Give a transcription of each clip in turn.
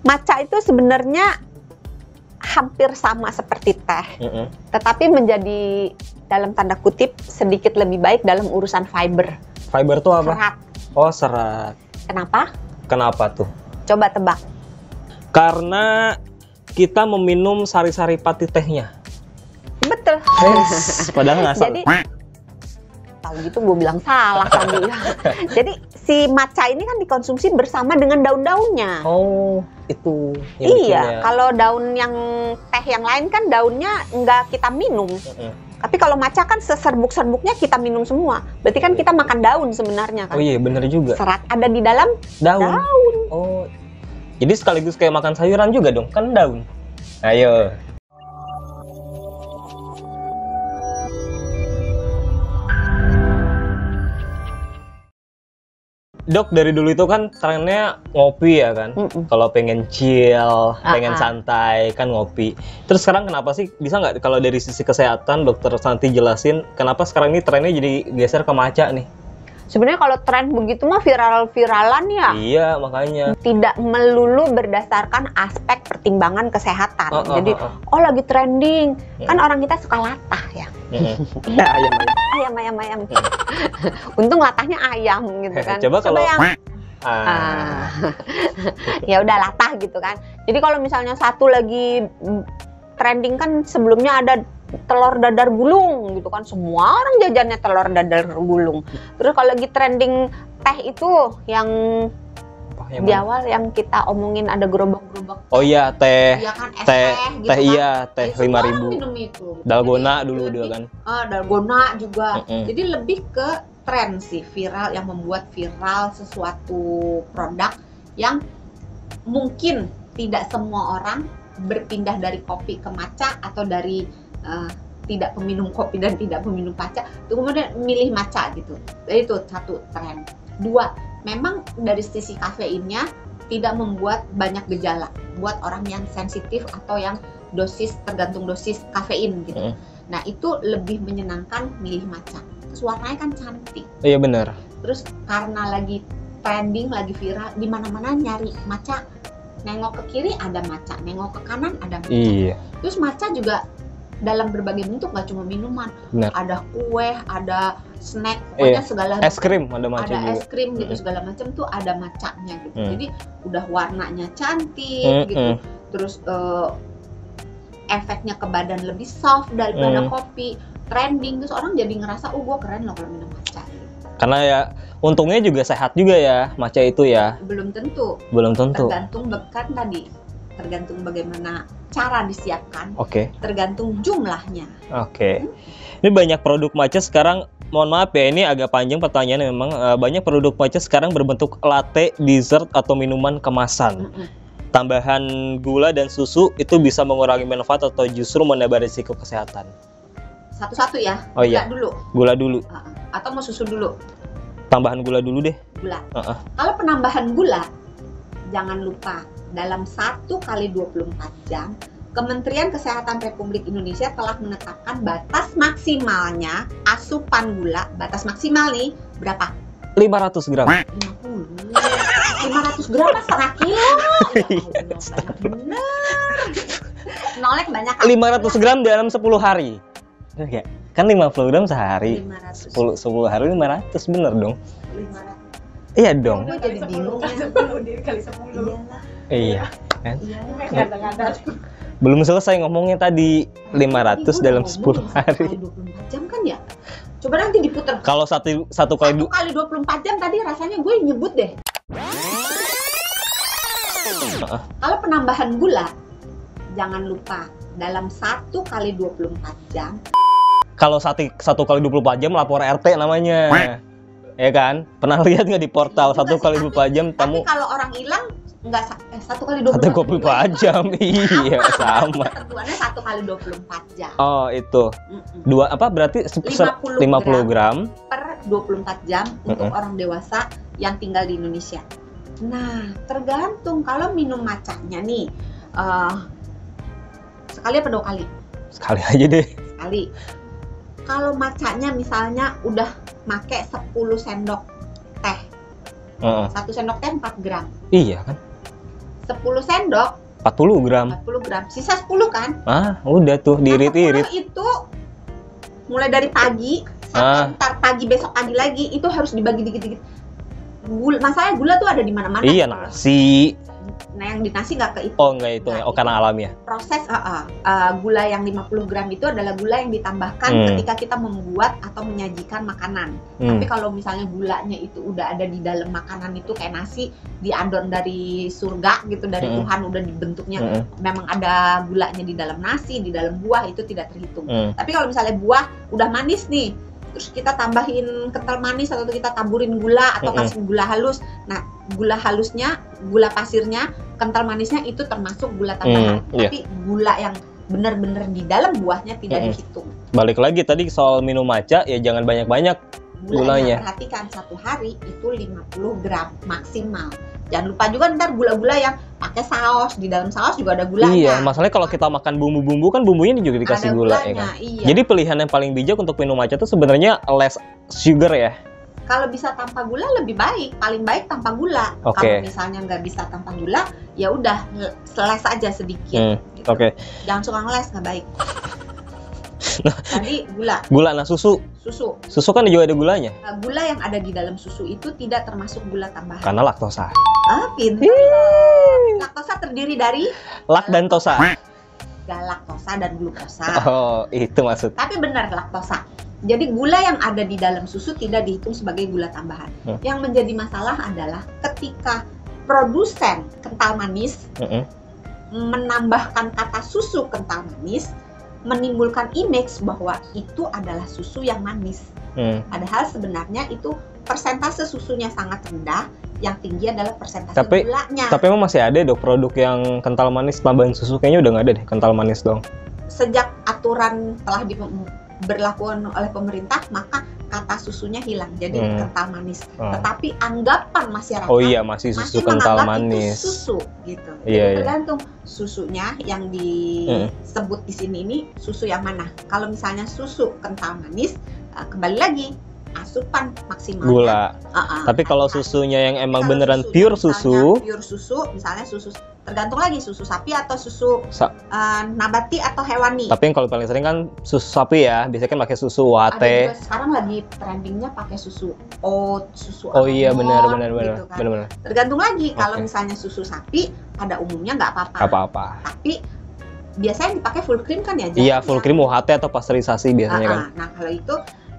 Matcha itu sebenarnya hampir sama seperti teh, tetapi menjadi dalam tanda kutip sedikit lebih baik dalam urusan fiber. Fiber tuh apa? Serat. Oh, serat. Kenapa? Kenapa tuh? Coba tebak. Karena kita meminum sari-sari pati tehnya. Betul. Padahal nggak salah. Jadi tahu gitu gue bilang salah tadi. Jadi si matcha ini kan dikonsumsi bersama dengan daun-daunnya. Oh, itu. Iya, kalau daun yang teh yang lain kan daunnya nggak kita minum. Tapi kalau matcha kan seserbuk-serbuknya kita minum semua. Berarti kan kita makan daun sebenarnya kan. Oh iya, bener juga. Serat ada di dalam daun. Oh, jadi sekaligus kayak makan sayuran juga dong, kan daun. Ayo. Dok, dari dulu itu kan trennya ngopi ya kan? Kalau pengen chill, pengen santai kan ngopi. Terus sekarang kenapa sih, bisa nggak kalau dari sisi kesehatan dokter Santi jelasin kenapa sekarang ini trennya jadi geser ke matcha nih? Sebenarnya kalau tren begitu mah viral-viralan ya. Iya, makanya. Tidak melulu berdasarkan aspek pertimbangan kesehatan. Jadi, oh lagi trending. Kan orang kita suka latah ya. Ayam. Untung latahnya ayam gitu kan. Coba kalau yang ya udah latah gitu kan. Jadi kalau misalnya satu lagi trending kan sebelumnya ada telur dadar gulung gitu kan, semua orang jajannya telur dadar gulung. Terus kalau lagi trending teh itu yang di awal yang kita omongin ada gerobak-gerobak. Oh iya, teh. Iya kan, teh gitu teh kan. iya, teh 5.000. Minum itu. Dalgona dulu dia kan. Dalgona juga. Jadi lebih ke tren sih, viral, yang membuat viral sesuatu produk yang mungkin tidak semua orang berpindah dari kopi ke matcha atau dari tidak peminum kopi dan tidak peminum matcha, itu kemudian milih matcha gitu. Jadi itu satu tren. Dua, memang dari sisi kafeinnya tidak membuat banyak gejala buat orang yang sensitif atau yang tergantung dosis kafein gitu. Nah itu lebih menyenangkan milih matcha. Terus warnanya kan cantik. Iya benar. Terus karena lagi trending, lagi viral, di mana-mana nyari matcha. Nengok ke kiri ada matcha, nengok ke kanan ada matcha. Iya. Terus matcha juga dalam berbagai bentuk, nggak cuma minuman. Benar. Ada kue, ada snack, pokoknya segala es krim ada matcha ada juga. Es krim gitu, segala macam tuh ada matchanya gitu. Jadi udah warnanya cantik gitu. Terus efeknya ke badan lebih soft daripada kopi. Trending, terus orang jadi ngerasa, oh gue keren loh kalau minum matcha gitu. Karena ya untungnya juga sehat juga ya matcha itu ya. Belum tentu. Tergantung bagaimana cara disiapkan. Tergantung jumlahnya. Ini banyak produk matcha sekarang. Mohon maaf ya, ini agak panjang pertanyaannya memang. Banyak produk matcha sekarang berbentuk latte, dessert atau minuman kemasan. Tambahan gula dan susu itu bisa mengurangi manfaat atau justru menambah risiko kesehatan. Satu-satu ya. Gula dulu. Atau mau susu dulu? Tambahan gula dulu deh. Gula. Kalau penambahan gula, jangan lupa dalam 1 kali 24 jam Kementerian Kesehatan Republik Indonesia telah menetapkan batas maksimalnya asupan gula. Batas maksimal nih berapa? 500 gram. 50. 500 gram setengah kilo. Bener. Nolek banyak. 500 gram dalam 10 hari. Kan 50 gram sehari. 10 hari 500, bener dong. 500. Iya dong. Gue jadi bingung. 10 kali 10. Iya. Kan? Belum selesai ngomongnya tadi 500 dalam 10 hari. 24 jam kan ya? Coba nanti diputer. Kalau satu kali 24 jam tadi rasanya gue nyebut deh. Kalau penambahan gula, jangan lupa dalam 1 kali 24 jam. Kalau satu kali 24 jam lapor RT namanya. Ya kan? Pernah lihat nggak di portal 1 kali 24 jam tamu? Tapi kalau orang hilang nggak 1 kali 24 jam. Iya, sama. Ketentuannya 1 kali 24 jam. Oh, itu. Berarti 50 gram per 24 jam untuk orang dewasa yang tinggal di Indonesia. Nah, tergantung kalau minum matchanya nih. Sekali apa 2 kali? Sekali aja deh. Sekali. Kalau matchanya misalnya udah make 10 sendok teh. 1 sendok teh 4 gram. Iya kan? 10 sendok 40 gram. 40 gram, sisa 10 kan? Udah tuh diirit-irit. 10 itu mulai dari pagi sampai ntar pagi besok pagi lagi itu harus dibagi dikit-dikit. Masalahnya gula tuh ada di mana-mana. Iya, nasi. Nah, yang di nasi nggak kehitung. Oh, nggak itu ya. Oh, karena alami ya. Proses gula yang 50 gram itu adalah gula yang ditambahkan ketika kita membuat atau menyajikan makanan. Tapi kalau misalnya gulanya itu udah ada di dalam makanan itu kayak nasi diadon dari surga gitu, dari Tuhan udah dibentuknya. Memang ada gulanya di dalam nasi, di dalam buah, itu tidak terhitung. Tapi kalau misalnya buah udah manis nih, terus kita tambahin kental manis atau kita taburin gula atau kasih gula halus. Nah, gula halusnya, gula pasirnya, kental manisnya itu termasuk gula tambahan. Tapi gula yang benar-benar di dalam buahnya tidak dihitung. Balik lagi tadi soal minum matcha, ya jangan banyak-banyak gulanya. Perhatikan satu hari itu 50 gram maksimal. Jangan lupa juga ntar gula-gula yang pakai saus, di dalam saus juga ada gulanya. Iya, masalahnya kalau kita makan bumbu-bumbu kan bumbunya juga dikasih gula ya kan. Iya. Jadi pilihan yang paling bijak untuk minum matcha itu sebenarnya less sugar ya. Kalau bisa tanpa gula lebih baik, paling baik tanpa gula. Kalau misalnya nggak bisa tanpa gula, ya udah seles aja sedikit. Gitu. Jangan suka ngeles, nggak baik. Tadi gula. Nah susu kan juga ada gulanya. Gula yang ada di dalam susu itu tidak termasuk gula tambahan. Karena laktosa. Pintar. Laktosa terdiri dari lak dan tosa. Galaktosa dan glukosa. Oh, itu maksud. Tapi benar laktosa. Jadi gula yang ada di dalam susu tidak dihitung sebagai gula tambahan. Yang menjadi masalah adalah ketika produsen kental manis menambahkan kata susu kental manis, menimbulkan image bahwa itu adalah susu yang manis. Padahal sebenarnya itu persentase susunya sangat rendah, yang tinggi adalah persentase gulanya. Tapi emang masih ada dong produk yang kental manis tambahan susu, kayaknya udah nggak ada deh kental manis dong. Sejak aturan telah berlakukan oleh pemerintah, maka kata susunya hilang, jadi kental manis. Tetapi anggapan masyarakat masih susu kental manis. Itu susu gitu. Iya, tergantung susunya yang disebut di sini ini susu yang mana. Kalau misalnya susu kental manis, kembali lagi asupan maksimalnya gula. Tapi kalau susunya yang emang beneran pure susu, misalnya susu, tergantung lagi susu sapi atau susu nabati atau hewani. Tapi yang kalau paling sering kan susu sapi ya, biasanya kan pakai susu wate. Sekarang lagi trendingnya pakai susu oat, susu almond. Oh iya, benar. Gitu kan. Tergantung lagi. Kalau misalnya susu sapi pada umumnya nggak apa-apa. Tapi biasanya dipakai full cream kan ya? Iya, full cream UHT atau pasteurisasi biasanya kan. Nah, kalau itu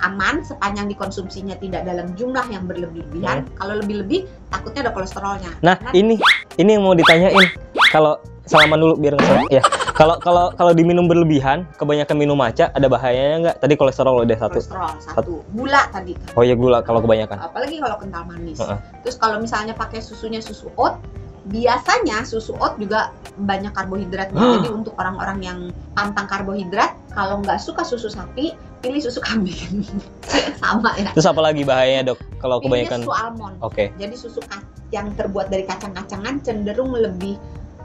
aman sepanjang dikonsumsinya tidak dalam jumlah yang berlebih-lebihan. Kalau lebih-lebih takutnya ada kolesterolnya. Nah, ini yang mau ditanyain. Kalau salaman dulu biar nggak ya. Kalau diminum berlebihan, kebanyakan minum matcha ada bahayanya nggak? Tadi kolesterol udah satu. Kolesterol satu. Gula tadi. Oh iya, gula kalau kebanyakan. Apalagi kalau kental manis. Terus kalau misalnya pakai susunya susu oat, biasanya susu oat juga banyak karbohidratnya. Jadi untuk orang-orang yang pantang karbohidrat, kalau nggak suka susu sapi, pilih susu kambing. Sama ya. Terus apa lagi bahayanya, Dok, kalau kebanyakan? Susu almond. Jadi susu yang terbuat dari kacang-kacangan cenderung lebih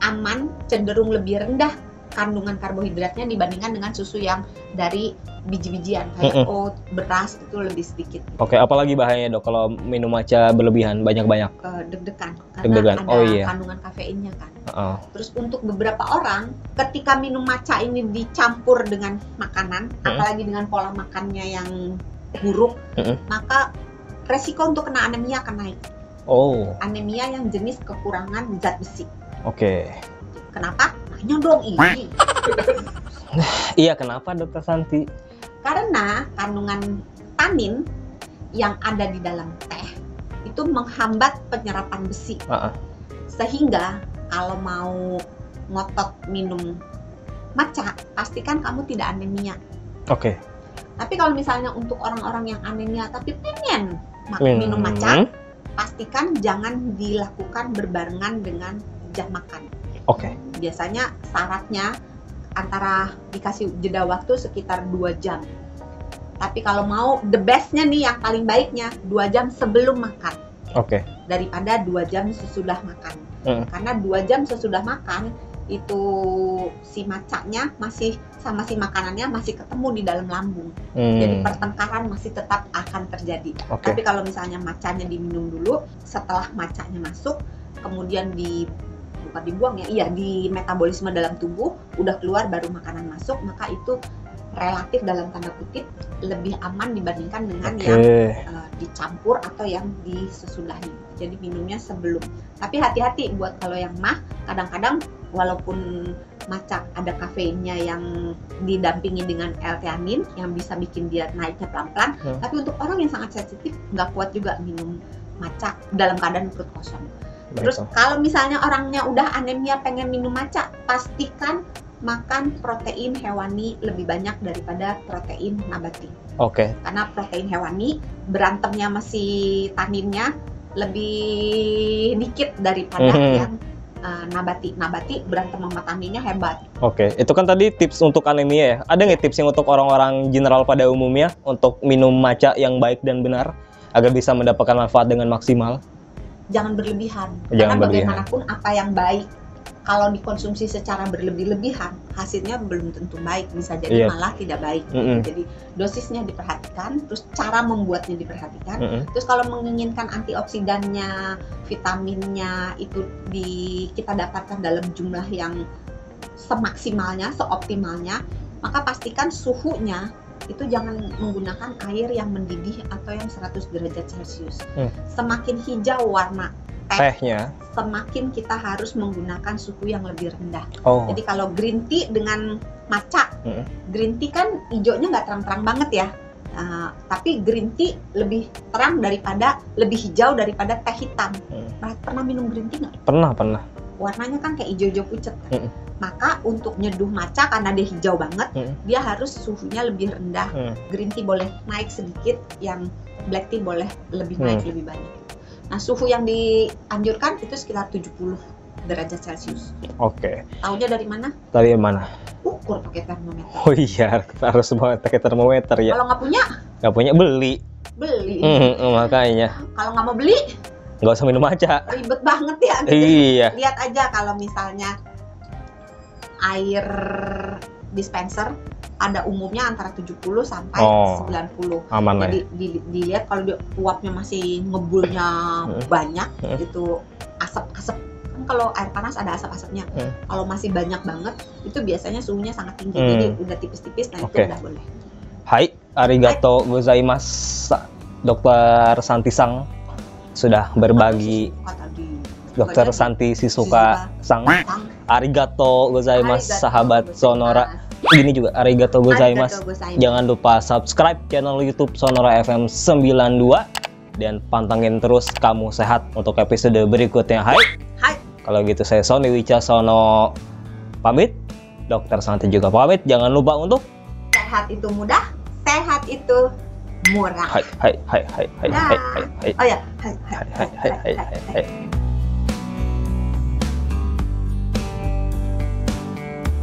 aman, cenderung lebih rendah kandungan karbohidratnya dibandingkan dengan susu yang dari biji-bijian kayak oat, beras, itu lebih sedikit. Apalagi bahayanya, Dok, kalau minum matcha berlebihan banyak-banyak? Deg-degan, karena ada kandungan kafeinnya kan. Terus untuk beberapa orang, ketika minum matcha ini dicampur dengan makanan, apalagi dengan pola makannya yang buruk, maka resiko untuk kena anemia akan naik. Anemia yang jenis kekurangan zat besi. Kenapa? Tanya dong ini. Iya, kenapa, Dokter Santi? Karena kandungan tanin yang ada di dalam teh itu menghambat penyerapan besi. Sehingga kalau mau ngotot minum matcha, pastikan kamu tidak anemia. Tapi kalau misalnya untuk orang-orang yang anemia tapi pengen minum matcha, pastikan jangan dilakukan berbarengan dengan jam makan. Biasanya syaratnya antara dikasih jeda waktu sekitar 2 jam. Tapi kalau mau the bestnya nih, yang paling baiknya 2 jam sebelum makan. Daripada 2 jam sesudah makan. Karena 2 jam sesudah makan itu si matchanya masih sama si makanannya masih ketemu di dalam lambung. Jadi pertengkaran masih tetap akan terjadi. Tapi kalau misalnya matchanya diminum dulu, setelah matchanya masuk, kemudian bukan dibuang ya, iya di metabolisme dalam tubuh udah keluar baru makanan masuk, maka itu relatif dalam tanda kutip lebih aman dibandingkan dengan yang dicampur atau yang disesudahi. Jadi minumnya sebelum. Tapi hati-hati buat kalau yang mah, kadang-kadang walaupun matcha ada kafeinnya yang didampingi dengan L-theanin yang bisa bikin dia naiknya pelan-pelan, tapi untuk orang yang sangat sensitif nggak kuat juga minum matcha dalam keadaan perut kosong. Terus kalau misalnya orangnya udah anemia pengen minum matcha, pastikan makan protein hewani lebih banyak daripada protein nabati. Oke. Karena protein hewani berantemnya masih taninnya lebih dikit daripada yang nabati. Nabati berantem sama taninnya hebat. Oke, itu kan tadi tips untuk anemia ya. Ada nggak tips yang untuk orang-orang general pada umumnya untuk minum matcha yang baik dan benar agar bisa mendapatkan manfaat dengan maksimal? Jangan berlebihan. Karena bagaimanapun apa yang baik kalau dikonsumsi secara berlebih-lebihan, hasilnya belum tentu baik, bisa jadi malah tidak baik. Jadi dosisnya diperhatikan, terus cara membuatnya diperhatikan. Terus kalau menginginkan antioksidannya, vitaminnya itu kita dapatkan dalam jumlah yang semaksimalnya, seoptimalnya, maka pastikan suhunya itu jangan menggunakan air yang mendidih atau yang 100 derajat Celcius. Semakin hijau warna tehnya, semakin kita harus menggunakan suhu yang lebih rendah. Jadi kalau green tea dengan matcha, green tea kan hijaunya nggak terang-terang banget ya, tapi green tea lebih terang lebih hijau daripada teh hitam. Pernah minum green tea nggak? Pernah. Warnanya kan kayak hijau-hijau pucet kan? Maka untuk nyeduh matcha karena dia hijau banget, dia harus suhunya lebih rendah. Green tea boleh naik sedikit, yang black tea boleh lebih naik lebih banyak. Nah, suhu yang dianjurkan itu sekitar 70 derajat Celcius. Oke. Taunya dari mana? Dari mana? Ukur pakai termometer. Oh iya, harus pakai termometer ya. Kalau nggak punya? Nggak punya, beli. Makanya. Kalau nggak mau beli? Nggak usah minum matcha. Ribet banget ya. Iya. Lihat aja kalau misalnya air dispenser ada umumnya antara 70 sampai 90. Aman. Jadi dilihat kalau uapnya masih ngebulnya banyak, itu asap-asap. Kan kalau air panas ada asap-asapnya. Kalau masih banyak banget, itu biasanya suhunya sangat tinggi. Jadi udah tipis-tipis, nah itu udah boleh. Hai, arigato gozaimasu. Dokter Santi Sang sudah berbagi. Dokter Santi Shizuka Sang. Arigato gozaimasu sahabat Sonora. Gini juga arigato gozaimasu. Jangan lupa subscribe channel YouTube Sonora FM 92 dan pantengin terus Kamu Sehat untuk episode berikutnya. Hai. Kalau gitu saya Sony Wicaksono pamit. Dokter Santi juga pamit. Jangan lupa untuk sehat itu mudah, sehat itu murah. Hai. Oh ya, hai.